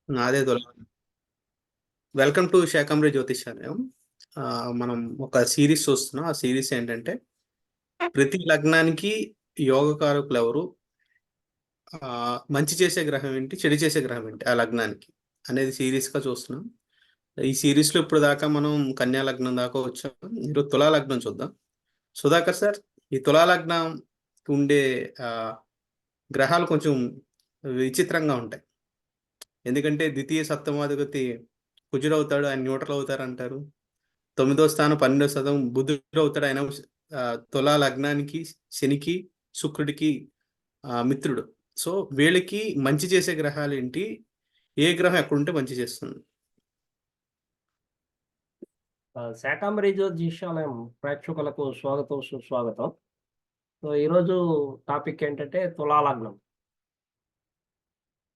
నాదే తుల. Welcome to Shakambari Jyotishalayam. మనం ఒక సిరీస్ చూస్తున్నాం. ఆ సిరీస్ ఏంటంటే ప్రతి లగ్నానికి యోగకారకులు ఎవరు, మంచి చేసే గ్రహం ఏంటి, చెడు చేసే గ్రహం ఏంటి ఆ లగ్నానికి అనేది సిరీస్ గా చూస్తున్నాం. ఈ సిరీస్ లో ఇప్పుడు దాకా మనం కన్యా లగ్నం దాకా వచ్చాం. ఈరోజు తులా లగ్నం చూద్దాం. సుధాకర్ సార్, ఈ తులా లగ్నం ఉండే ఆ, గ్రహాలు కొంచెం విచిత్రంగా ఉంటాయి. ఎందుకంటే ద్వితీయ సప్తమాధిపతి కుజుడు అవుతాడు, ఆయన న్యూట్రల్ అవుతారు అంటారు. 9వ స్థానం 12వ స్థానం బుధుడు అవుతాడు, ఆయన ఆ, తులా లగ్నానికి, శనికి, శుక్రుడికి మిత్రుడు. సో వీళ్ళకి మంచి చేసే గ్రహాలు ఏంటి, ఏ గ్రహం ఎక్కడుంటే మంచి చేస్తుంది? శాకాంబరి జ్యోతిష్యాలయం ప్రేక్షకులకు స్వాగతం, సుస్వాగతం. సో ఈరోజు టాపిక్ ఏంటంటే తులాలగ్నం.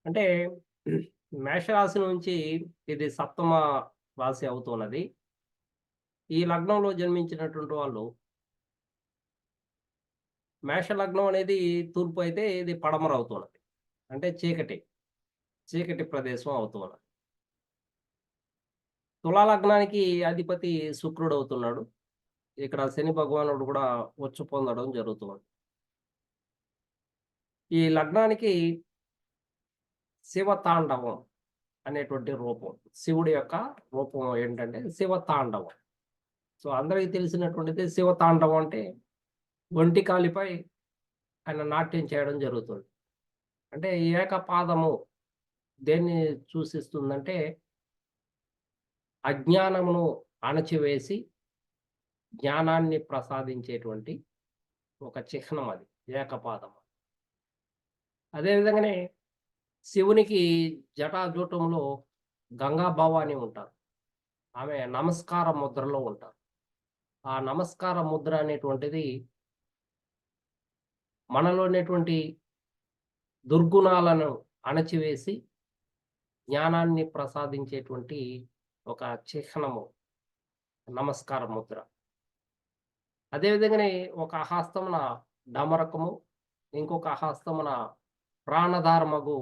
అంటే మేషరాశి నుంచి ఇది సప్తమ రాశి అవుతున్నది. ఈ లగ్నంలో జన్మించినటువంటి వాళ్ళు, మేష లగ్నం అనేది తూర్పు అయితే ఇది పడమర అవుతున్నది. అంటే చీకటి ప్రదేశం అవుతున్నది. తులా లగ్నానికి అధిపతి శుక్రుడు అవుతున్నాడు. ఇక్కడ శని భగవానుడు కూడా ఉచ్చ పొందడం జరుగుతుంది. ఈ లగ్నానికి శివతాండవం అనేటువంటి రూపం. శివుడి యొక్క రూపం ఏంటంటే శివతాండవం. సో అందరికి తెలిసినటువంటిది శివతాండవం అంటే ఒంటి కాలిపై ఆయన నాట్యం చేయడం జరుగుతుంది. అంటే ఏకపాదము దేన్ని సూచిస్తుందంటే అజ్ఞానమును అణచివేసి జ్ఞానాన్ని ప్రసాదించేటువంటి ఒక చిహ్నం అది ఏకపాదం. అదే విధంగానే శివునికి జటాజూటంలో గంగా భవాని ఉంటారు. ఆమె నమస్కార ముద్రలో ఉంటారు. ఆ నమస్కార ముద్ర అనేటువంటిది మనలో ఉన్నటువంటి దుర్గుణాలను అణచివేసి జ్ఞానాన్ని ప్రసాదించేటువంటి ఒక చిహ్నము నమస్కార ముద్ర. అదే విధంగానే ఒక హస్తమున డమరకము, ఇంకొక హస్తమున ప్రాణధారమగు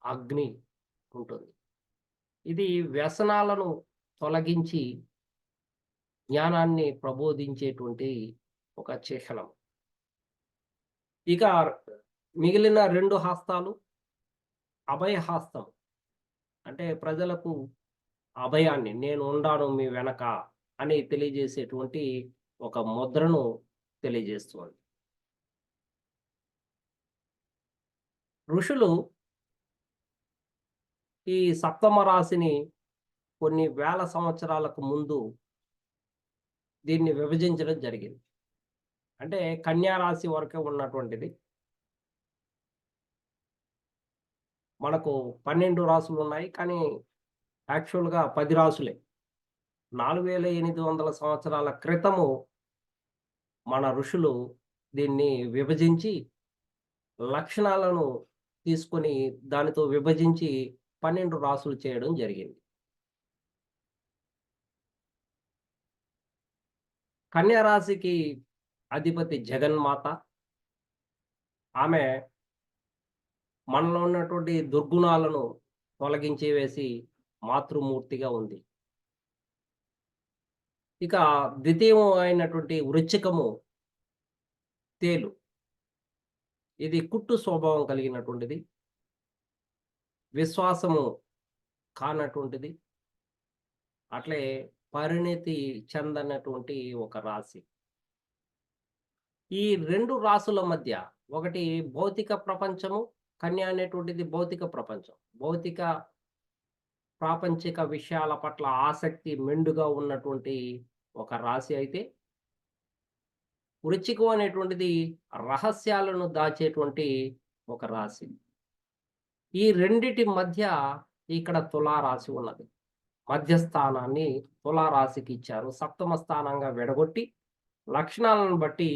అగ్ని ఉంటుంది. ఇది వ్యసనాలను తొలగించి జ్ఞానాన్ని ప్రబోధించేటువంటి ఒక చిహ్నం. ఇక మిగిలిన 2 హస్తాలు అభయహస్తం. అంటే ప్రజలకు అభయాన్ని, నేను ఉండాను మీ వెనక అని తెలియజేసేటువంటి ఒక ముద్రను తెలియజేస్తుంది. ఋషులు ఈ సప్తమ రాశిని కొన్ని వేల సంవత్సరాలకు ముందు దీన్ని విభజించడం జరిగింది. అంటే కన్యా రాశి వరకే ఉన్నటువంటిది. మనకు 12 రాసులున్నాయి. కానీ యాక్చువల్‌గా 10 రాసులే. 4800 సంవత్సరాల క్రితము మన ఋషులు దీన్ని విభజించి, లక్షణాలను తీసుకొని దానితో విభజించి 12 రాసులు చేయడం జరిగింది. కన్యా రాశికి అధిపతి జగన్మాత. ఆమె మనలో ఉన్నటువంటి దుర్గుణాలను తొలగించి వేసి మాతృమూర్తిగా ఉంది. ఇక ద్వితీయం అయినటువంటి వృశ్చికము తేలు. ఇది కుట్టు స్వభావం కలిగినటువంటిది. విశ్వాసము కానటువంటిది. అట్లే పరిణితి చెందనటువంటి ఒక రాశి. ఈ 2 రాసుల మధ్య ఒకటి భౌతిక ప్రపంచము. కన్య అనేటువంటిది భౌతిక ప్రపంచం. భౌతిక ప్రాపంచిక విషయాల పట్ల ఆసక్తి మెండుగా ఉన్నటువంటి ఒక రాశి అయితే, వృశ్చికం అనేటువంటిది రహస్యాలను దాచేటువంటి ఒక రాశి. ఈ రెండిటి మధ్య ఇక్కడ తులారాశి ఉన్నది. మధ్యస్థానాన్ని తులారాశికి ఇచ్చారు. సప్తమ స్థానంగా విడగొట్టి లక్షణాలను బట్టి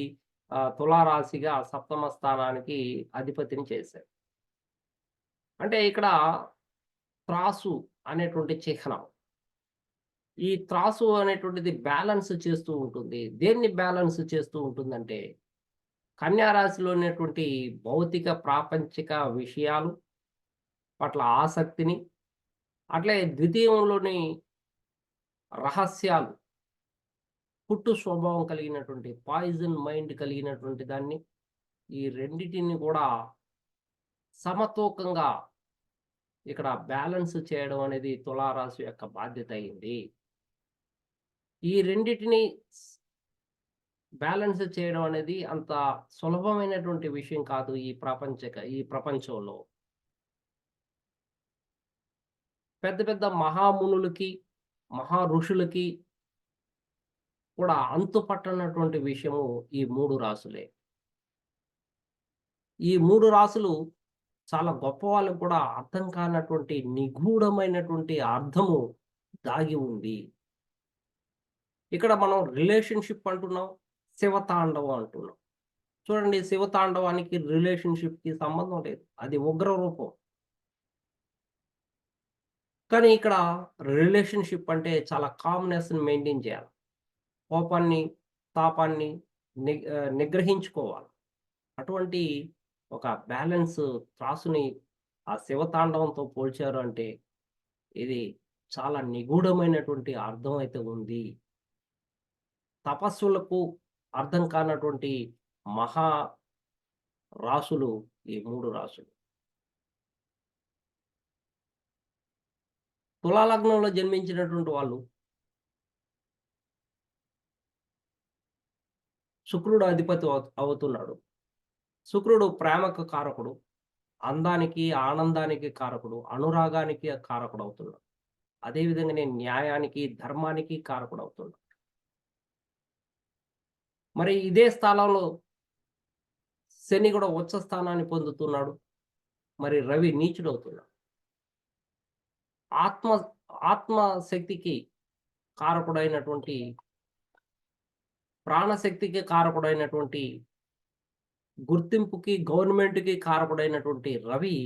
తులారాశిగా సప్తమ స్థానానికి అధిపతిని చేశారు. అంటే ఇక్కడ త్రాసు అనేటువంటి చిహ్నం. ఈ త్రాసు అనేటువంటిది బ్యాలెన్స్ చేస్తూ ఉంటుంది. దేన్ని బ్యాలెన్స్ చేస్తూ ఉంటుందంటే, కన్యా రాశిలో ఉన్నటువంటి భౌతిక ప్రాపంచిక విషయాలు పట్ల ఆసక్తిని, అట్లే ద్వితీయంలోని రహస్యాలు, పుట్టు స్వభావం కలిగినటువంటి పాయిజన్ మైండ్ కలిగినటువంటి దాన్ని, ఈ రెండిటిని కూడా సమతూకంగా ఇక్కడ బ్యాలెన్స్ చేయడం అనేది తులారాశి యొక్క బాధ్యత అయింది. ఈ రెండిటిని బ్యాలెన్స్ చేయడం అనేది అంత సులభమైనటువంటి విషయం కాదు ఈ ప్రపంచంలో. పెద్ద పెద్ద మహామునులకి, మహా ఋషులకి కూడా అంతుపట్టనటువంటి విషయము ఈ 3 రాసులే. ఈ 3 రాసులు చాలా గొప్ప వాళ్ళకి కూడా అర్థం కానటువంటి నిగూఢమైనటువంటి అర్థము దాగి ఉంది. ఇక్కడ మనం రిలేషన్‌షిప్ అంటున్నాం, శివతాండవం అంటున్నాం. చూడండి, శివతాండవానికి రిలేషన్‌షిప్‌కి సంబంధం లేదు. అది ఉగ్ర రూపం. కానీ ఇక్కడ రిలేషన్‌షిప్ అంటే చాలా కామ్‌నెస్‌ని మెయింటైన్ చేయాలి. కోపాన్ని, తాపాన్ని నిగ్రహించుకోవాలి. అటువంటి ఒక బ్యాలెన్స్ త్రాసుని ఆ శివతాండవంతో పోల్చారు అంటే, ఇది చాలా నిగూఢమైనటువంటి అర్థం అయితే ఉంది. తపస్సులకు అర్థం కానటువంటి మహా రాసులు ఈ 3 రాసులు. తులా లగ్నంలో జన్మించినటువంటి వాళ్ళు శుక్రుడు అధిపతి అవుతున్నాడు. శుక్రుడు ప్రేమకు కారకుడు, అందానికి, ఆనందానికి కారకుడు, అనురాగానికి కారకుడవుతున్నాడు. అదే విధంగానే న్యాయానికి, ధర్మానికి కారకుడవుతున్నాడు. మరి ఇదే స్థానంలో శని కూడా ఉచ్చ స్థానాన్ని పొందుతున్నాడు. మరి రవి నీచుడవుతున్నాడు. ఆత్మ ఆత్మ శక్తికి కారకుడైనటువంటి, ప్రాణశక్తికి కారకుడైనటువంటి, గుర్తింపుకి, గవర్నమెంట్‌కి కారకుడైనటువంటి రవి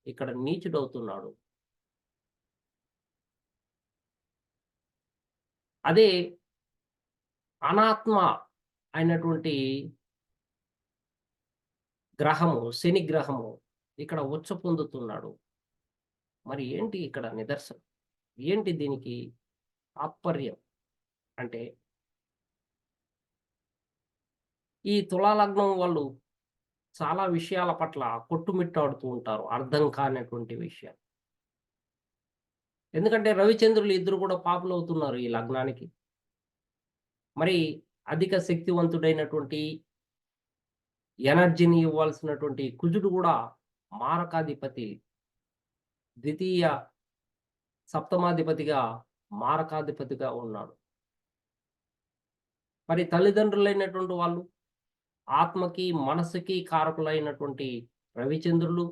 ఇక్కడ నీచుడవుతున్నాడు. అదే అనాత్మ అయినటువంటి గ్రహము, శని గ్రహము ఇక్కడ ఉచ్చ పొందుతున్నాడు. మరి ఏంటి ఇక్కడ నిదర్శనం? ఏంటి దీనికి తాత్పర్యం? అంటే ఈ తులా లగ్నం వాళ్ళు చాలా విషయాల పట్ల కొట్టుమిట్టాడుతూ ఉంటారు. అర్థం కానటువంటి విషయాలు. ఎందుకంటే రవిచంద్రులు ఇద్దరు కూడా పాపులవుతున్నారు ఈ లగ్నానికి. మరి అధిక శక్తివంతుడైనటువంటి, ఎనర్జీని ఇవ్వాల్సినటువంటి కుజుడు కూడా మారకాధిపతి, ద్వితీయ సప్తమాధిపతిగా, మారకాధిపతిగా ఉన్నాడు. మరి తల్లిదండ్రులైనటువంటి వాళ్ళు ఆత్మకి, మనసుకి కారకులైనటువంటి రవిచంద్రులు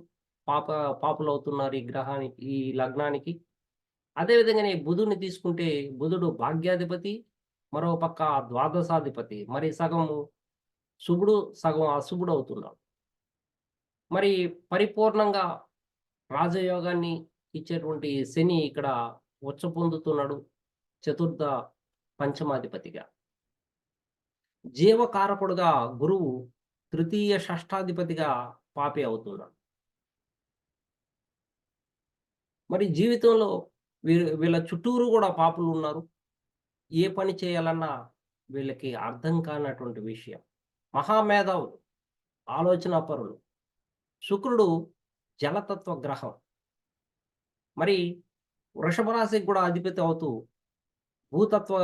పాపులవుతున్నారు ఈ లగ్నానికి. అదే విధంగానే బుధుడిని తీసుకుంటే బుధుడు భాగ్యాధిపతి, మరో పక్క ద్వాదశాధిపతి. మరి సగము శుభుడు, సగం అశుభుడు అవుతున్నాడు. మరి పరిపూర్ణంగా రాజయోగాన్ని ఇచ్చేటువంటి శని ఇక్కడ ఉచ్చ పొందుతున్నాడు చతుర్థ పంచమాధిపతిగా. జీవకారకుడుగా గురువు తృతీయ షష్ఠాధిపతిగా పాపి అవుతున్నాడు. మరి జీవితంలో వీళ్ళ చుట్టూరు కూడా పాపులు ఉన్నారు. ఏ పని చేయాలన్నా వీళ్ళకి అర్థం కానటువంటి విషయం. మహామేధావులు, ఆలోచనాపరులు. శుక్రుడు జలతత్వ గ్రహం. మరి వృషభ రాశికి కూడా అధిపతి అవుతూ భూతత్వ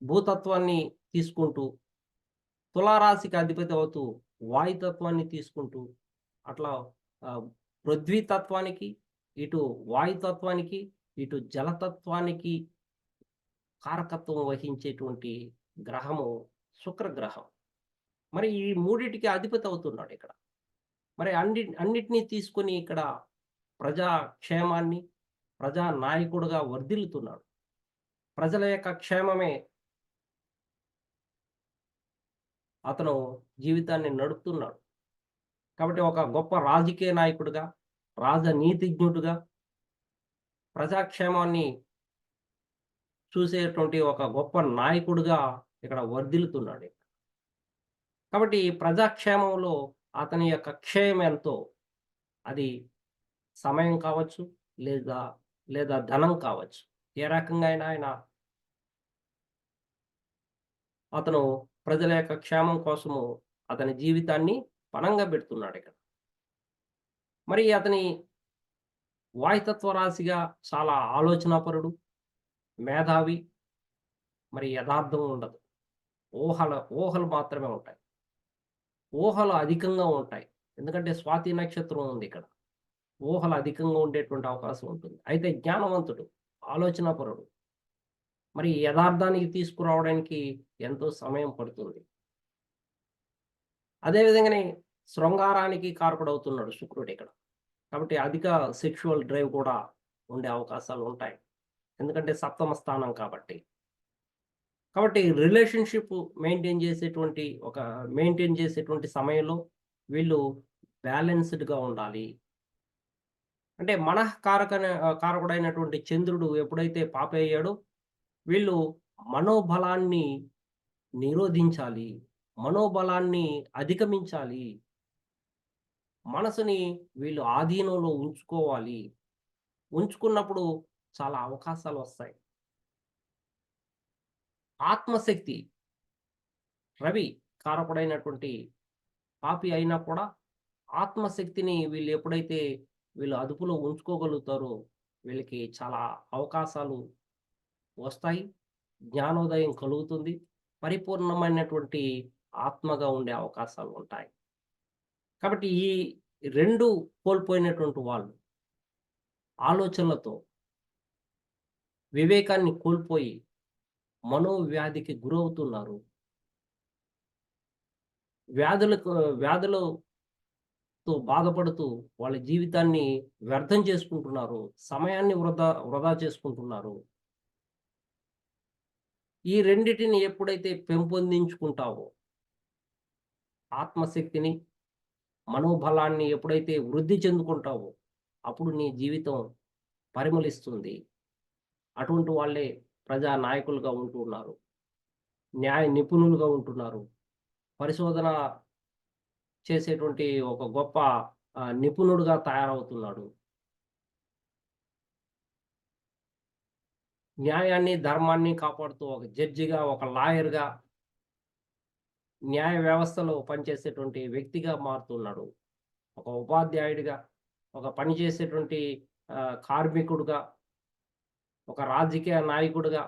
భూతత్వాన్ని తీసుకుంటూ, తులారాశికి అధిపతి అవుతూ వాయుతత్వాన్ని తీసుకుంటూ, అట్లా పృథ్వీ తత్వానికి, ఇటు వాయుతత్వానికి, ఇటు జలతత్వానికి కారకత్వం వహించేటువంటి గ్రహము శుక్రగ్రహం. మరి ఈ మూడిటికి అధిపతి అవుతున్నాడు ఇక్కడ. మరి అన్నిటినీ తీసుకొని ఇక్కడ ప్రజా క్షేమాన్ని, ప్రజా నాయకుడుగా వర్ధిల్లుతున్నాడు. ప్రజల యొక్క క్షేమమే అతను జీవితాన్ని నడుపుతున్నాడు. కాబట్టి ఒక గొప్ప రాజకీయ నాయకుడిగా, రాజనీతిజ్ఞుడిగా, ప్రజాక్షేమాన్ని చూసేటువంటి ఒక గొప్ప నాయకుడిగా ఇక్కడ వర్ధిల్లుతున్నాడు. కాబట్టి ప్రజాక్షేమంలో అతని యొక్క క్షేమం ఎంతో, అది సమయం కావచ్చు, లేదా లేదా ధనం కావచ్చు. ఏ రకంగా అయినా అతను ప్రజల యొక్క క్షేమం కోసము అతని జీవితాన్ని పణంగా పెడుతున్నాడిక్కడ. మరి అతని వాయుతత్వ రాశిగా చాలా ఆలోచనాపరుడు, మేధావి, మరి యథార్థం ఉండదు. ఊహలు మాత్రమే ఉంటాయి. ఊహలు అధికంగా ఉంటాయి. ఎందుకంటే స్వాతి నక్షత్రం ఉంది ఇక్కడ. ఊహలు అధికంగా ఉండేటువంటి అవకాశం ఉంటుంది. అయితే జ్ఞానవంతుడు, ఆలోచనాపరుడు. మరి యథార్థానికి తీసుకురావడానికి ఎంతో సమయం పడుతుంది. అదే విధంగానే శృంగారానికి కారకుడవుతున్నాడు శుక్రుడిక్కడ. కాబట్టి అధిక సెక్షువల్ డ్రైవ్ కూడా ఉండే అవకాశాలు ఉంటాయి. ఎందుకంటే సప్తమ స్థానం కాబట్టి. కాబట్టి రిలేషన్‌షిప్ మెయింటైన్ చేసేటువంటి సమయంలో వీళ్ళు బ్యాలెన్స్‌డ్‌గా ఉండాలి. అంటే కారకుడైనటువంటి చంద్రుడు ఎప్పుడైతే పాపయ్యాడో వీళ్ళు మనోబలాన్ని నిరోధించాలి. మనోబలాన్ని అధిగమించాలి. మనసుని వీళ్ళు ఆధీనంలో ఉంచుకోవాలి. ఉంచుకున్నప్పుడు చాలా అవకాశాలొస్తాయి. ఆత్మశక్తి రవి కారకుడైనటువంటి పాపి అయినా కూడా ఆత్మశక్తిని వీళ్ళు అదుపులో ఉంచుకోగలుగుతారో వీళ్ళకి చాలా అవకాశాలు వస్తాయి. జ్ఞానోదయం కలుగుతుంది. పరిపూర్ణమైనటువంటి ఆత్మగా ఉండే అవకాశాలు ఉంటాయి. కాబట్టి ఈ 2 కోల్పోయినటువంటి వాళ్ళు ఆలోచనలతో వివేకాన్ని కోల్పోయి మనోవ్యాధికి గురవుతున్నారు. వ్యాధులతో బాధపడుతూ వాళ్ళ జీవితాన్ని వ్యర్థం చేసుకుంటున్నారు. సమయాన్ని వృధా చేసుకుంటున్నారు. ఈ రెండిటిని ఎప్పుడైతే పెంపొందించుకుంటావో, ఆత్మశక్తిని, మనోబలాన్ని ఎప్పుడైతే వృద్ధి చెందుకుంటావో, అప్పుడు నీ జీవితం పరిమళిస్తుంది. అటువంటి వాళ్ళే ప్రజా నాయకులుగా ఉంటూ ఉన్నారు. న్యాయ నిపుణులుగా ఉంటున్నారు. పరిశోధన చేసేటువంటి ఒక గొప్ప నిపుణుడుగా తయారవుతున్నాడు. న్యాయాన్ని, ధర్మాన్ని కాపాడుతూ ఒక జడ్జిగా, ఒక లాయర్‌గా, న్యాయ వ్యవస్థలో పనిచేసేటువంటి వ్యక్తిగా మారుతున్నాడు. ఒక ఉపాధ్యాయుడిగా, ఒక పని చేసేటువంటి కార్మికుడుగా, ఒక రాజకీయ నాయకుడిగా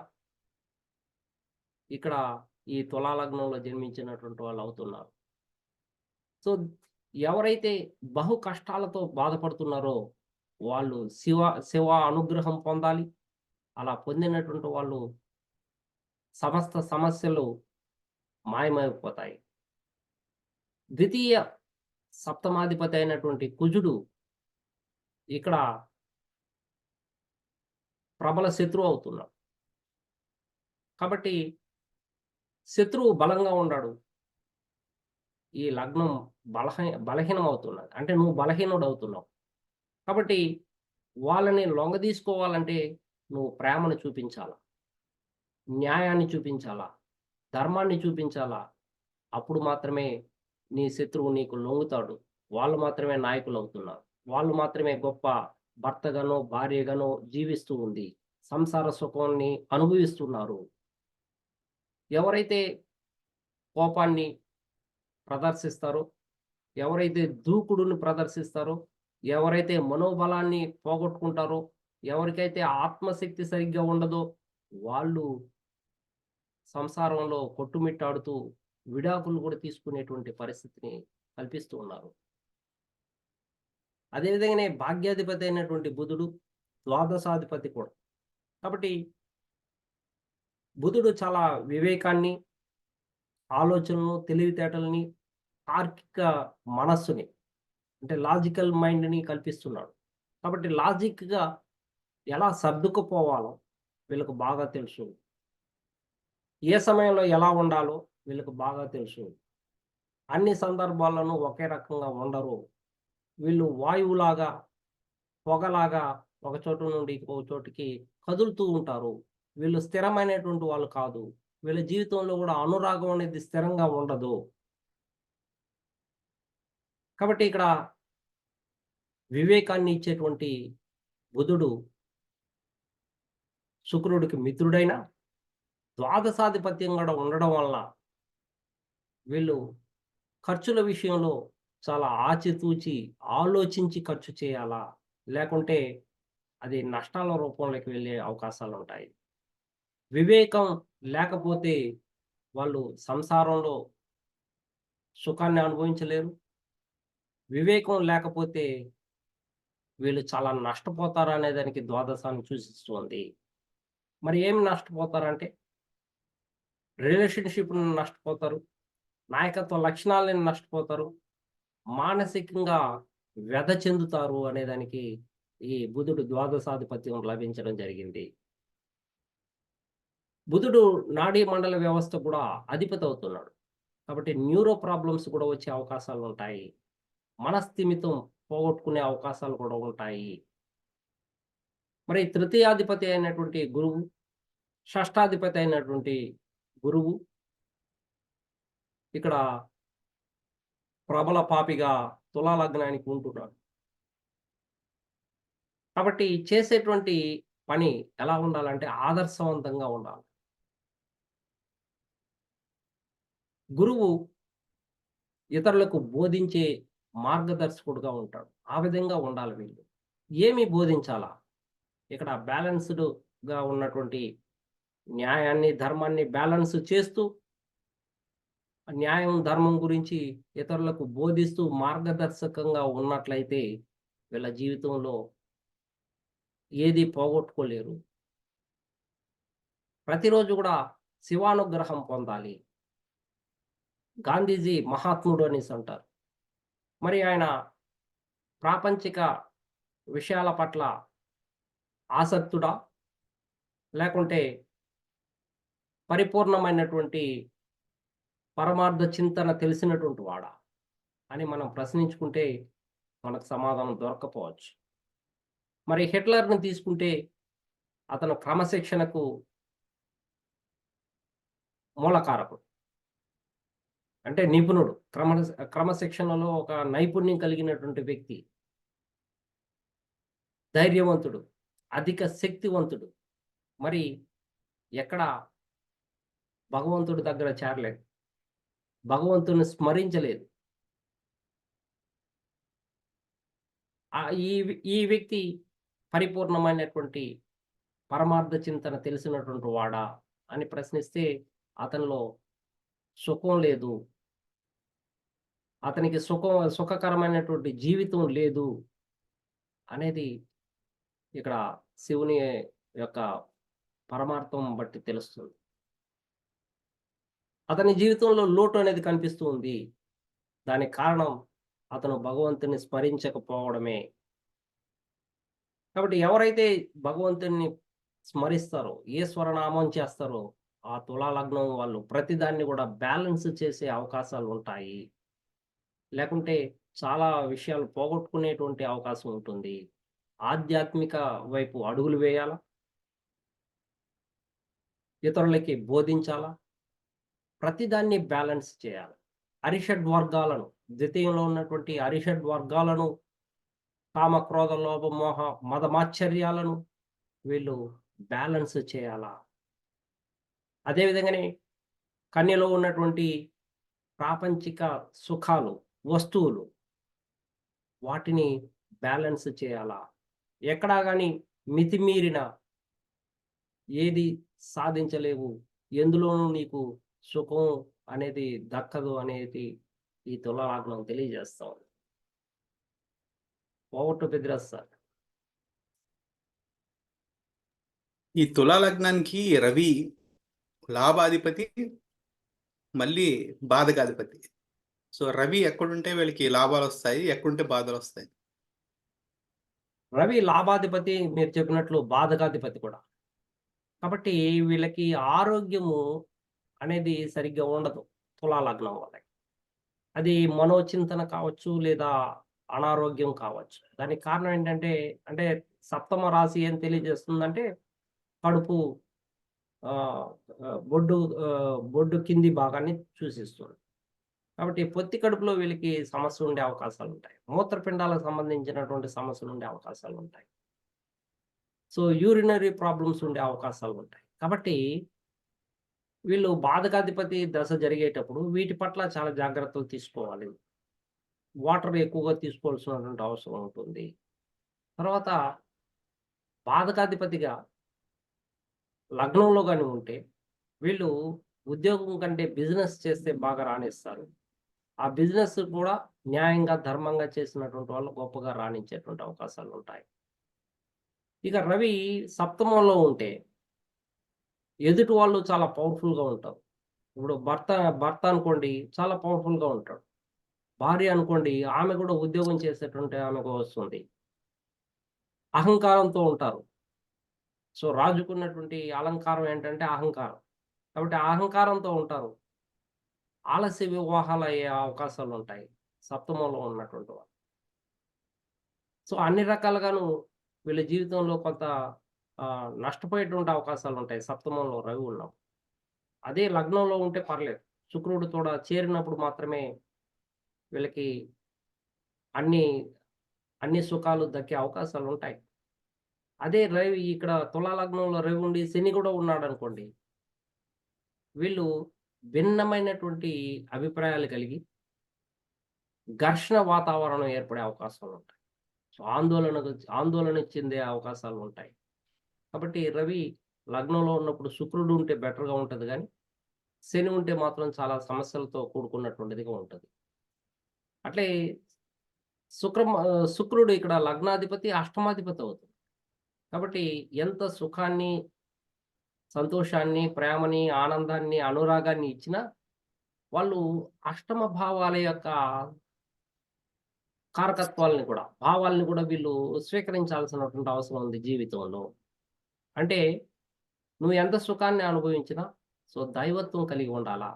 ఇక్కడ ఈ తులా లగ్నంలో జన్మించినటువంటి వాళ్ళు అవుతున్నారు. సో, ఎవరైతే బహు కష్టాలతో బాధపడుతున్నారో వాళ్ళు శివ అనుగ్రహం పొందాలి. అలా పొందినటువంటి వాళ్ళు సమస్త సమస్యలు మాయమైపోతాయి. ద్వితీయ సప్తమాధిపతి అయినటువంటి కుజుడు ఇక్కడ ప్రబల శత్రువు అవుతున్నాడు. కాబట్టి శత్రువు బలంగా ఉన్నాడు. ఈ లగ్నం బలహీనమవుతున్నది. అంటే నువ్వు బలహీనుడవుతున్నావు. కాబట్టి వాళ్ళని లొంగదీసుకోవాలంటే నువ్వు ప్రేమను చూపించాలా. న్యాయాన్ని చూపించాలా. ధర్మాన్ని చూపించాలా. అప్పుడు మాత్రమే నీ శత్రువు నీకు లొంగుతాడు. వాళ్ళు మాత్రమే నాయకులవుతున్నారు. వాళ్ళు మాత్రమే గొప్ప భర్తగానో, భార్యగానో జీవిస్తూ ఉంది. సంసార సుఖాన్ని అనుభవిస్తున్నారు. ఎవరైతే కోపాన్ని ప్రదర్శిస్తారో, ఎవరైతే దూకుడుని ప్రదర్శిస్తారో, ఎవరైతే మనోబలాన్ని పోగొట్టుకుంటారో, ఎవరికైతే ఆత్మశక్తి సరిగ్గా ఉండదో, వాళ్ళు సంసారంలో కొట్టుమిట్టాడుతూ విడాకులు కూడా తీసుకునేటువంటి పరిస్థితిని కల్పిస్తూ ఉన్నారు. అదే విధంగానే భాగ్యాధిపతి అయినటువంటి బుధుడు ద్వాదశాధిపతి కూడా. కాబట్టి బుధుడు చాలా వివేకాన్ని, ఆలోచనలను, తెలివితేటలని, తార్కిక మనస్సుని అంటే లాజికల్ మైండ్‌ని కల్పిస్తున్నాడు. కాబట్టి లాజిక్‌గా ఎలా సర్దుకుపోవాలో వీళ్ళకి బాగా తెలుసు. ఏ సమయంలో ఎలా ఉండాలో వీళ్ళకి బాగా తెలుసు. అన్ని సందర్భాల్లోనూ ఒకే రకంగా ఉండరు. వీళ్ళు వాయువులాగా, పొగలాగా ఒక చోటు నుండి ఇంకో చోటికి కదులుతూ ఉంటారు. వీళ్ళు స్థిరమైనటువంటి వాళ్ళు కాదు. వీళ్ళ జీవితంలో కూడా అనురాగం అనేది స్థిరంగా ఉండదు. కాబట్టి ఇక్కడ వివేకాన్ని ఇచ్చేటువంటి బుధుడు శుక్రుడికి మిత్రుడైన ద్వాదశాధిపత్యం కూడా ఉండడం వల్ల వీళ్ళు ఖర్చుల విషయంలో చాలా ఆచితూచి ఆలోచించి ఖర్చు చేయాలా? లేకుంటే అది నష్టాల రూపంలోకి వెళ్ళే అవకాశాలుంటాయి. వివేకం లేకపోతే వాళ్ళు సంసారంలో సుఖాన్ని అనుభవించలేరు. వివేకం లేకపోతే వీళ్ళు చాలా నష్టపోతారనే దానికి ద్వాదశాన్ని సూచిస్తుంది. మరి ఏమి నష్టపోతారంటే రిలేషన్‌షిప్‌ని నష్టపోతారు. నాయకత్వ లక్షణాలను నష్టపోతారు. మానసికంగా వ్యధ చెందుతారు అనేదానికి ఈ బుధుడు ద్వాదశాధిపత్యం లభించడం జరిగింది. బుధుడు నాడీ మండల వ్యవస్థ కూడా అధిపతి అవుతున్నాడు. కాబట్టి న్యూరో ప్రాబ్లమ్స్ కూడా వచ్చే అవకాశాలుంటాయి. మనస్థిమితం పోగొట్టుకునే అవకాశాలు కూడా ఉంటాయి. మరి తృతీయాధిపతి అయినటువంటి గురువు, షష్టాధిపతి అయినటువంటి గురువు ఇక్కడ ప్రబల పాపిగా తులా లగ్నానికి ఉంటున్నాడు. కాబట్టి చేసేటువంటి పని ఎలా ఉండాలంటే ఆదర్శవంతంగా ఉండాలి. గురువు ఇతరులకు బోధించే మార్గదర్శకుడుగా ఉంటాడు. ఆ విధంగా ఉండాలి వీళ్ళు. ఏమి బోధించాలా? ఇక్కడ బ్యాలెన్స్‌డ్‌గా ఉన్నటువంటి న్యాయాన్ని, ధర్మాన్ని బ్యాలెన్స్ చేస్తూ న్యాయం, ధర్మం గురించి ఇతరులకు బోధిస్తూ మార్గదర్శకంగా ఉన్నట్లయితే వీళ్ళ జీవితంలో ఏది పోగొట్టుకోలేరు. ప్రతిరోజు కూడా శివానుగ్రహం పొందాలి. గాంధీజీ మహాత్ముడు అనేసి అంటారు. మరి ఆయన ప్రాపంచిక విషయాల పట్ల ఆసక్తుడా? లేకుంటే పరిపూర్ణమైనటువంటి పరమార్థ చింతన తెలిసినటువంటి వాడా? అని మనం ప్రశ్నించుకుంటే మనకు సమాధానం దొరక్కపోవచ్చు. మరి హిట్లర్‌ని తీసుకుంటే అతను క్రమశిక్షణకు మూలకారకుడు. అంటే నిపుణుడు. క్రమశిక్షణలో ఒక నైపుణ్యం కలిగినటువంటి వ్యక్తి. ధైర్యవంతుడు. అధిక శక్తివంతుడు. మరి ఎక్కడ భగవంతుడి దగ్గర చేరలేదు. భగవంతుడిని స్మరించలేదు. ఈ వ్యక్తి పరిపూర్ణమైనటువంటి పరమార్థ చింతన తెలిసినటువంటి వాడా? అని ప్రశ్నిస్తే అతనిలో సుఖం లేదు. అతనికి సుఖకరమైనటువంటి జీవితం లేదు అనేది ఇక్కడ శివుని యొక్క పరమార్థం బట్టి తెలుస్తుంది. అతని జీవితంలో లోటు అనేది కనిపిస్తూ ఉంది. దానికి కారణం అతను భగవంతుని స్మరించకపోవడమే. కాబట్టి ఎవరైతే భగవంతుడిని స్మరిస్తారో, ఈశ్వరనామం చేస్తారో, ఆ తులా లగ్నం వాళ్ళు ప్రతిదాన్ని కూడా బ్యాలెన్స్ చేసే అవకాశాలుంటాయి. లేకుంటే చాలా విషయాలు పోగొట్టుకునేటువంటి అవకాశం ఉంటుంది. ఆధ్యాత్మిక వైపు అడుగులు వేయాలా? ఇతరులకి బోధించాలా? ప్రతిదాన్ని బ్యాలెన్స్ చేయాలి. అరిషడ్వర్గాలను, ద్వితీయంలో ఉన్నటువంటి అరిషడ్వర్గాలను, కామ, క్రోధ, లోభ, మోహ, మదమాశ్చర్యాలను వీళ్ళు బ్యాలెన్స్ చేయాలా? అదే విధంగానే కన్యలో ఉన్నటువంటి ప్రాపంచిక సుఖాలు, వస్తువులు వాటిని బ్యాలెన్స్ చేయాలా? ఎక్కడా గాని మితిమీరిన ఏది సాధించలేవు. ఎందులోనూ నీకు సుఖం అనేది దక్కదు అనేది ఈ తులా లగ్నం తెలియజేస్తా ఉంది. ఓవర్ టు బిద్రస్ సార్. ఈ తులా లగ్నానికి రవి లాభాధిపతి, మళ్ళీ బాధకాధిపతి. సో రవి ఎక్కడుంటే వీళ్ళకి లాభాలు వస్తాయి, ఎక్కడుంటే బాధలు వస్తాయి. రవి లాభాధిపతి, మీరు చెప్పినట్లు బాధకాధిపతి కూడా. కాబట్టి వీళ్ళకి ఆరోగ్యము అనేది సరిగ్గా ఉండదు తులా లగ్నం వాళ్ళకి. అది మనోచింతన కావచ్చు, లేదా అనారోగ్యం కావచ్చు. దానికి కారణం ఏంటంటే, అంటే సప్తమ రాశి ఏం తెలియజేస్తుందంటే కడుపు ఆహ్, బొడ్డు కింది భాగాన్ని సూచిస్తుంది. కాబట్టి పొత్తి కడుపులో వీళ్ళకి సమస్య ఉండే అవకాశాలుంటాయి. మూత్రపిండాలకు సంబంధించినటువంటి సమస్యలుండే అవకాశాలుంటాయి. సో యూరినరీ ప్రాబ్లమ్స్ ఉండే అవకాశాలు ఉంటాయి. కాబట్టి వీళ్ళు బాధకాధిపతి దశ జరిగేటప్పుడు వీటి పట్ల చాలా జాగ్రత్తలు తీసుకోవాలి. వాటర్ ఎక్కువగా తీసుకోవాల్సినటువంటి అవసరం ఉంటుంది. తర్వాత బాధకాధిపతిగా లగ్నంలో గాని ఉంటే వీళ్ళు ఉద్యోగం కంటే బిజినెస్ చేస్తే బాగా రాణిస్తారు. ఆ బిజినెస్ కూడా న్యాయంగా, ధర్మంగా చేసినటువంటి వాళ్ళు గొప్పగా రాణించేటువంటి అవకాశాలుంటాయి. ఇక రవి సప్తమంలో ఉంటే ఎదుటి వాళ్ళు చాలా పవర్‌ఫుల్‌గా ఉంటారు. ఇప్పుడు భర్త అనుకోండి చాలా పవర్‌ఫుల్‌గా ఉంటాడు. భార్య అనుకోండి ఆమె కూడా ఉద్యోగం చేసేటువంటి ఆమెకు వస్తుంది. అహంకారంతో ఉంటారు. సో రాజుకున్నటువంటి అలంకారం ఏంటంటే అహంకారం. కాబట్టి ఆ అహంకారంతో ఉంటారు. ఆలస్య వివాహాలయ్యే అవకాశాలుంటాయి. సప్తమంలో ఉన్నటువంటి వాళ్ళు. సో అన్ని రకాలుగాను వీళ్ళ జీవితంలో కొంత నష్టపోయేటువంటి అవకాశాలుంటాయి సప్తమంలో రవి ఉన్నప్పుడు. అదే లగ్నంలో ఉంటే పర్లేదు. శుక్రుడు తోడా చేరినప్పుడు మాత్రమే వీళ్ళకి అన్ని, అన్ని సుఖాలు దక్కే అవకాశాలుంటాయి. అదే రవి ఇక్కడ తులా లగ్నంలో రవి ఉండి శని కూడా ఉన్నాడనుకోండి. వీళ్ళు భిన్నమైనటువంటి అభిప్రాయాలు కలిగి ఘర్షణ వాతావరణం ఏర్పడే అవకాశాలుంటాయి. సో ఆందోళన చెందే అవకాశాలుంటాయి. కాబట్టి రవి లగ్నంలో ఉన్నప్పుడు శుక్రుడు ఉంటే బెటర్‌గా ఉంటది గానీ, శని ఉంటే మాత్రం చాలా సమస్యలతో కూడుకున్నటువంటిదిగా ఉంటది. అట్లే శుక్రుడు ఇక్కడ లగ్నాధిపతి, అష్టమాధిపతి అవుతుంది. కాబట్టి ఎంత సుఖాన్ని, సంతోషాన్ని, ప్రేమని, ఆనందాన్ని, అనురాగాన్ని ఇచ్చినా వాళ్ళు అష్టమ భావాల యొక్క భావాల్ని కూడా వీళ్ళు స్వీకరించాల్సినటువంటి అవసరం ఉంది జీవితంలో. అంటే నువ్వు ఎంత సుఖాన్ని అనుభవించినా సో దైవత్వం కలిగి ఉండాలా?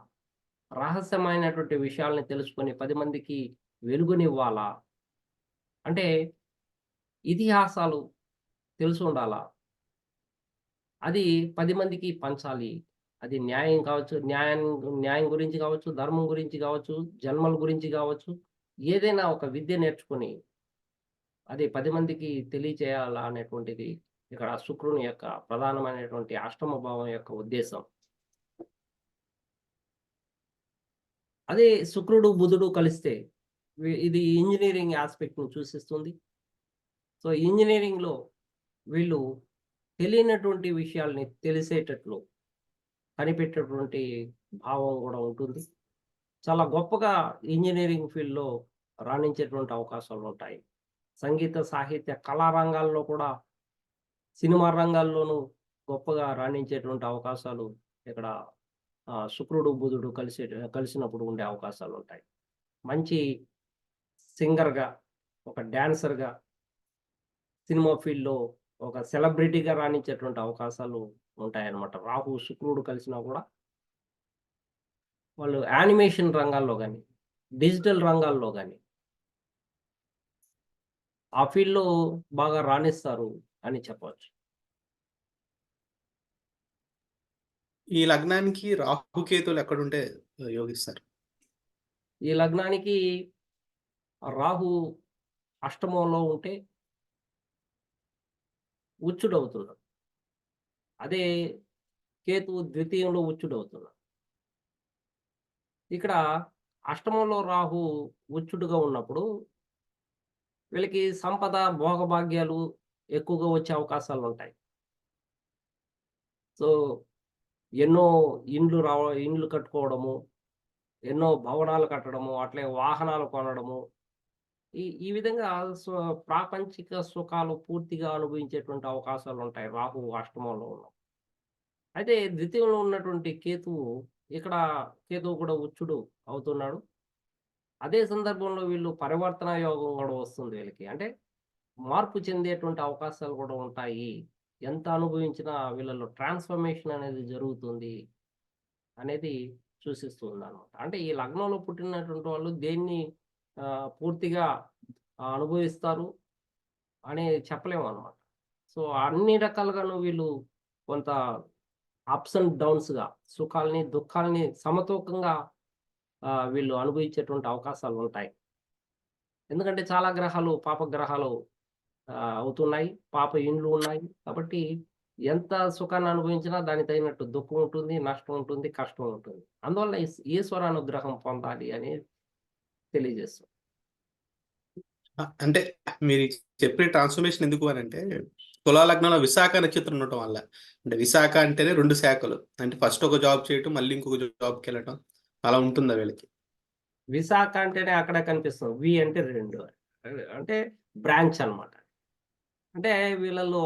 రహస్యమైనటువంటి విషయాల్ని తెలుసుకొని 10 మందికి వెలుగునివ్వాలా? అంటే ఇతిహాసాలు తెలిసుండాలా? అది 10 మందికి పంచాలి. అది న్యాయం కావచ్చు, న్యాయం గురించి కావచ్చు, ధర్మం గురించి కావచ్చు, జన్మల గురించి కావచ్చు, ఏదైనా ఒక విద్య నేర్చుకొని అది 10 మందికి తెలియచేయాలా అనేటువంటిది ఇక్కడ శుక్రుని యొక్క ప్రధానమైనటువంటి అష్టమ భావం యొక్క ఉద్దేశం. అదే శుక్రుడు, బుధుడు కలిస్తే ఇది ఇంజినీరింగ్ యాస్పెక్ట్‌ని సూచిస్తుంది. సో, ఇంజినీరింగ్‌లో వీళ్ళు తెలియనటువంటి విషయాల్ని తెలిసేటట్లు కనిపెట్టేటువంటి భావం గూడా ఉంటుంది. చాలా గొప్పగా ఇంజినీరింగ్ ఫీల్డ్‌లో రాణించేటువంటి అవకాశాలుంటాయి. సంగీత, సాహిత్య, కళా రంగాల్లో కూడా సినిమా రంగాల్లోనూ గొప్పగా రాణించేటువంటి అవకాశాలు ఇక్కడ శుక్రుడు, బుధుడు కలిసినప్పుడు ఉండే అవకాశాలుంటాయి. మంచి సింగర్‌గా, ఒక డాన్సర్‌గా, సినిమా ఫీల్డ్‌లో ఒక సెలబ్రిటీగా రాణించేటువంటి అవకాశాలు ఉంటాయన్నమాట. రాహు, శుక్రుడు కలిసినా కూడా వాళ్ళు యానిమేషన్ రంగాల్లో గాని, డిజిటల్ రంగాల్లో గాని, ఆ ఫీల్డ్‌లో బాగా రాణిస్తారు అని చెప్పవచ్చు. ఈ లగ్నానికి రాహుకేతువులు ఎక్కడుంటే యోగిస్తారు? ఈ లగ్నానికి రాహు అష్టమంలో ఉంటే ఉచ్చుడవుతున్నాడు. అదే కేతువు ద్వితీయంలో ఉచ్చుడవుతున్నాడు. ఇక్కడ అష్టమంలో రాహు ఉచ్చుడుగా ఉన్నప్పుడు వీళ్ళకి సంపద, భోగభాగ్యాలు ఎక్కువగా వచ్చే అవకాశాలుంటాయి. సో, ఎన్నో ఇండ్లు కట్టుకోవడము, ఎన్నో భవనాలు కట్టడము, అట్లే వాహనాలు కొనడము, ఈ విధంగా స్వ ప్రాపంచిక సుఖాలు పూర్తిగా అనుభవించేటువంటి అవకాశాలుంటాయి రాహువు అష్టమంలో ఉన్నప్పుడు. అయితే ద్వితీయంలో ఉన్నటువంటి కేతువు ఇక్కడ కేతువు కూడా ఉచ్చుడు అవుతున్నాడు. అదే సందర్భంలో వీళ్ళు పరివర్తన యోగం గూడా వస్తుంది వీళ్ళకి. అంటే మార్పు చెందేటువంటి అవకాశాలు కూడా ఉంటాయి. ఎంత అనుభవించినా వీళ్ళలో ట్రాన్స్‌ఫర్మేషన్ అనేది జరుగుతుంది అనేది సూచిస్తుందనమాట. అంటే ఈ లగ్నంలో పుట్టినటువంటి వాళ్ళు దేన్ని పూర్తిగా అనుభవిస్తారు అని చెప్పలేమనమాట. సో, అన్ని రకాలుగాను వీళ్ళు కొంత అప్స్ అండ్ డౌన్స్‌గా సుఖాల్ని, దుఃఖాల్ని సమతూకంగా వీళ్ళు అనుభవించేటువంటి అవకాశాలుంటాయి. ఎందుకంటే చాలా గ్రహాలు పాపగ్రహాలు అవుతున్నాయి. పాప ఇండ్లు ఉన్నాయి. కాబట్టి ఎంత సుఖాన్ని అనుభవించినా దానికి తగినట్టు దుఃఖం ఉంటుంది, నష్టం ఉంటుంది, కష్టం ఉంటుంది. అందువల్ల ఈశ్వర అనుగ్రహం పొందాలి అని తెలియజేస్తుంది. అంటే మీరు చెప్పిన ట్రాన్స్ఫర్మేషన్ ఎందుకు అనంటే, తులా లగ్నంలో విశాఖ నక్షత్రం ఉండటం వల్ల. అంటే విశాఖ అంటేనే 2 శాఖలు. అంటే ఫస్ట్ ఒక జాబ్ చేయటం, మళ్ళీ ఇంకొక జాబ్‌కెళ్ళటం అలా ఉంటుందా వీళ్ళకి? విశాఖ అంటేనే అక్కడే కనిపిస్తుంది. అంటే 2 అంటే బ్రాంచ్ అన్నమాట. అంటే వీళ్ళలో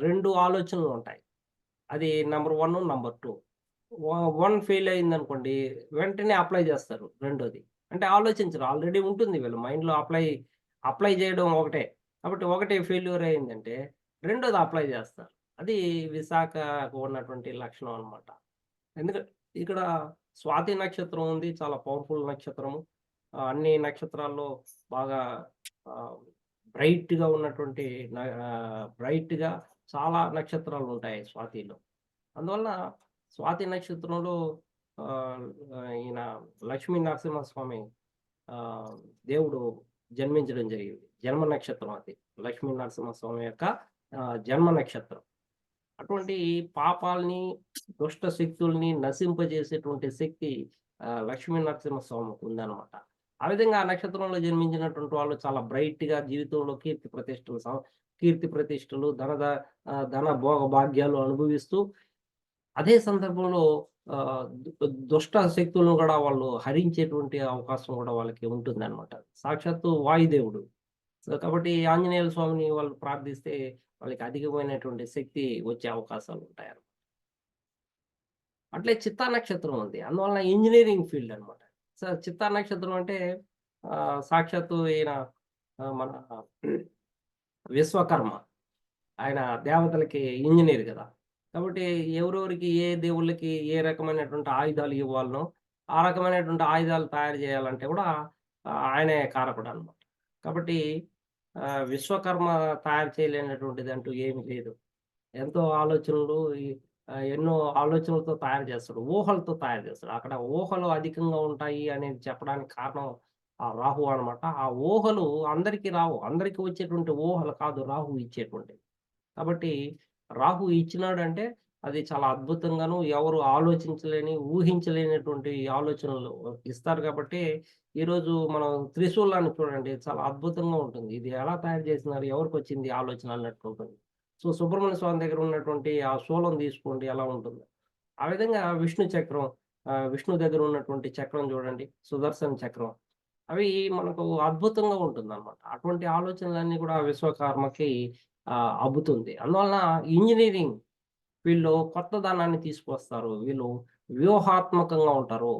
2 ఆలోచనలు ఉంటాయి. అది నంబర్ 1, నంబర్ 2. 1 ఫెయిల్ అయిందనుకోండి, వెంటనే అప్లై చేస్తారు రెండోది. అంటే ఆలోచించరు. ఆల్రెడీ ఉంటుంది వీళ్ళ మైండ్‌లో అప్లై చేయడం ఒకటే. కాబట్టి ఒకటి ఫెయిల్యూర్ అయిందంటే, రెండోది అప్లై చేస్తారు. అది విశాఖకు ఉన్నటువంటి లక్షణం అన్నమాట. ఇక్కడ స్వాతి నక్షత్రం ఉంది. చాలా పవర్‌ఫుల్ నక్షత్రము. అన్ని నక్షత్రాల్లో బాగా ఆహ్, బ్రైట్‌గా చాలా నక్షత్రాలుంటాయి స్వాతిలో. అందువల్ల స్వాతి నక్షత్రంలో ఆహ్, ఈయన లక్ష్మీ నరసింహస్వామి ఆహ్, దేవుడు జన్మించడం జరిగింది. జన్మ నక్షత్రం అది. లక్ష్మీ నరసింహస్వామి యొక్క జన్మ నక్షత్రం. అటువంటి పాపాల్ని, దుష్ట శక్తుల్ని నశింపజేసేటువంటి శక్తి లక్ష్మీ నరసింహస్వామికి ఉందనమాట. ఆ విధంగా ఆ నక్షత్రంలో జన్మించినటువంటి వాళ్ళు చాలా బ్రైట్‌గా జీవితంలో కీర్తి ప్రతిష్టలు, ధన భోగ భాగ్యాలు అనుభవిస్తూ అదే సందర్భంలో దుష్ట శక్తులను గూడా వాళ్ళు హరించేటువంటి అవకాశం గూడా వాళ్ళకి ఉంటుందనమాట. సాక్షాత్తు వాయుదేవుడు. సో, కాబట్టి ఆంజనేయుల స్వామిని వాళ్ళు ప్రార్థిస్తే వాళ్ళకి అధికమైనటువంటి శక్తి వచ్చే అవకాశాలుంటాయన్నమాట. అట్లే చిత్తా నక్షత్రం ఉంది. అందువలన ఇంజినీరింగ్ ఫీల్డ్ అనమాట. సో, చిత్తా నక్షత్రం అంటే సాక్షాత్తు ఈయన మన విశ్వకర్మ. ఆయన దేవతలకి ఇంజినీర్ గదా! కాబట్టి ఎవరెవరికి ఏ దేవుళ్ళకి ఏ రకమైనటువంటి ఆయుధాలు ఇవ్వాలనో, ఆ రకమైనటువంటి ఆయుధాలు తయారు జేయాలంటే గూడా ఆయనే కారకుడనమాట. కాబట్టి విశ్వకర్మ తయారు చేయలేనటువంటిదంటూ ఏమి లేదు. ఎంతో ఆలోచనలు ఎన్నో ఆలోచనలతో తయారు చేస్తాడు. ఊహలతో తయారు చేస్తాడు. అక్కడ ఊహలు అధికంగా ఉంటాయి అనేది చెప్పడానికి కారణం ఆ రాహువు అనమాట. ఆ ఊహలు అందరికి రావు. అందరికి వచ్చేటువంటి ఊహలు కాదు రాహువు ఇచ్చేటువంటివి. కాబట్టి రాహు ఇచ్చినాడంటే అది చాలా అద్భుతంగాను ఎవరు ఆలోచించలేని, ఊహించలేనటువంటి ఆలోచనలు ఇస్తారు కాబట్టి, ఈరోజు మనం త్రిశూలాన్ని చూడండి చాలా అద్భుతంగా ఉంటుంది. ఇది ఎలా తయారు చేసినారు? ఎవరికొచ్చింది ఆలోచన అన్నట్టుంటుంది. సో, సుబ్రహ్మణ్య స్వామి దగ్గర ఉన్నటువంటి ఆ శూలం తీసుకోండి ఎలా ఉంటుందో. ఆ విధంగా విష్ణు చక్రం విష్ణు దగ్గర ఉన్నటువంటి చక్రం చూడండి. సుదర్శన చక్రం. అవి మనకు అద్భుతంగా ఉంటుందన్నమాట. అటువంటి ఆలోచనలన్నీ కూడా విశ్వకర్మకి అబ్బుతుంది. అందువలన ఇంజినీరింగ్ ఫీల్డ్‌లో కొత్తదనాన్ని తీసుకొస్తారు. వీళ్ళు వ్యూహాత్మకంగా ఉంటారు.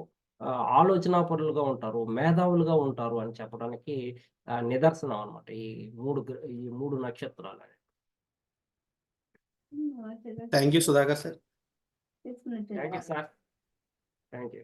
ఆలోచనాపరులుగా ఉంటారు. మేధావులుగా ఉంటారు అని చెప్పడానికి నిదర్శనం అన్నమాట. ఈ 3 నక్షత్రాలనేవి. Thank you Sudhakar sir. Thank you sir. Thank you.